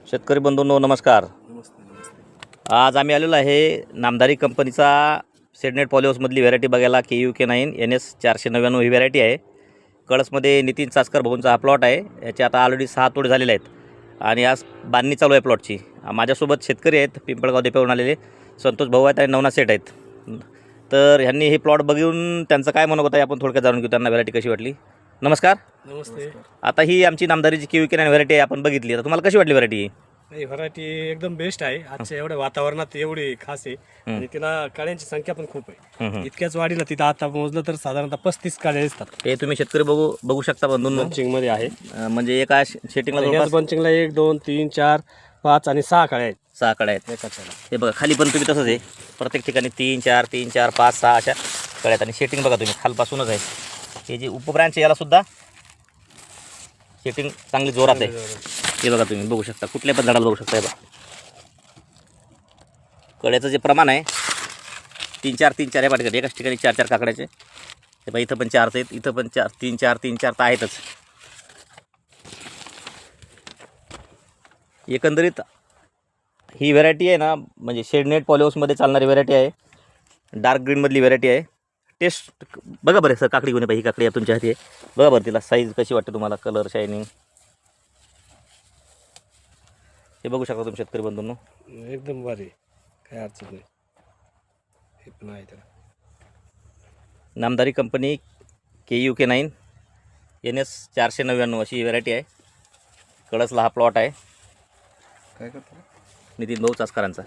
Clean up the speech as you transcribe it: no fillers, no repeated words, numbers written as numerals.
शेतकरी बंधूंनो नमस्कार. आज आम्ही आलेलो आहे नामदारी कंपनीचा सेडनेट पॉलिहाऊसमधली व्हरायटी बघायला. KUK9 NS 499 ही व्हरायटी आहे. कळसमध्ये नितीन चासकर भाऊंचा हा प्लॉट आहे. याचे आता ऑलरेडी 6 तोडे झालेले आहेत आणि आज बांधणी चालू आहे प्लॉटची. माझ्यासोबत शेतकरी आहेत, पिंपळगाव देपेवरून आलेले संतोष भाऊ आहेत आणि नवनाथ सेठ आहेत. तर ह्यांनी हे प्लॉट बघून त्यांचं काय म्हणत होतं आपण थोडक्यात जाणून घेऊ, त्यांना व्हरायटी कशी वाटली. नमस्कार. नमस्ते. आता ही आमची नामदारीची KUK9 व्हरायटी आहे, आपण बघितली. आता तुम्हाला कशी वाटली व्हरायटी? नाही, व्हरायटी एकदम बेस्ट आहे. आजच्या एवढ्या वातावरणात एवढी खास आहे आणि तिला काळ्यांची संख्या पण खूप आहे. इतक्याच वाढीला तिथं आता मोजलं तर साधारणतः 35 काळे असतात. हे तुम्ही शेतकरी बघू शकता बंधूंनो. बंचिंग मध्ये आहे. म्हणजे एका शेटिंगला बंचिंगला 1 2 3 4 5 आणि 6 काळे आहेत. 6 कड्या आहेत. एकाच याला. हे बघा खाली पण तुम्ही तसंच आहे, प्रत्येक ठिकाणी 3 4 3 4 5 6 अशा कड्या आहेत. आणि शेटिंग बघा तुम्ही खालपासूनच आहे. हे जे उपब्रांच याला सुद्धा शेटिंग चांगली जोरात आहे. हे बघा तुम्ही बघू शकता, कुठल्या पण झाडाला बघू शकता. हे बघा कड्याचं जे प्रमाण आहे 3 4 3 4 या पाठीकडे एकाच ठिकाणी 4 4 काकड्याचे. हे बघा इथं पण 4 आहेत, इथं पण 4 3 4 3 4 तर आहेतच. एकंदरीत ही व्हरायटी आहे ना, म्हणजे शेडनेट पॉलिहाऊसमध्ये चालणारी व्हरायटी आहे. डार्क ग्रीनमधली व्हरायटी आहे. टेस्ट बघा बरं सर, काकडी घेऊन ही काकडी आहे तुमच्या हाती आहे. बघा बरं तिला साईज कशी वाटते तुम्हाला, कलर शायनिंग हे बघू शकता तुम्ही शेतकरी बंधूंनो. एकदम भारी, काही अडचण नाही. हे पण आहे त्याला. नामदारी कंपनी KUK9 NS 499 अशी ही व्हरायटी आहे. कळसला हा प्लॉट आहे. काय करतो नितीन भाऊ चासकरांचा.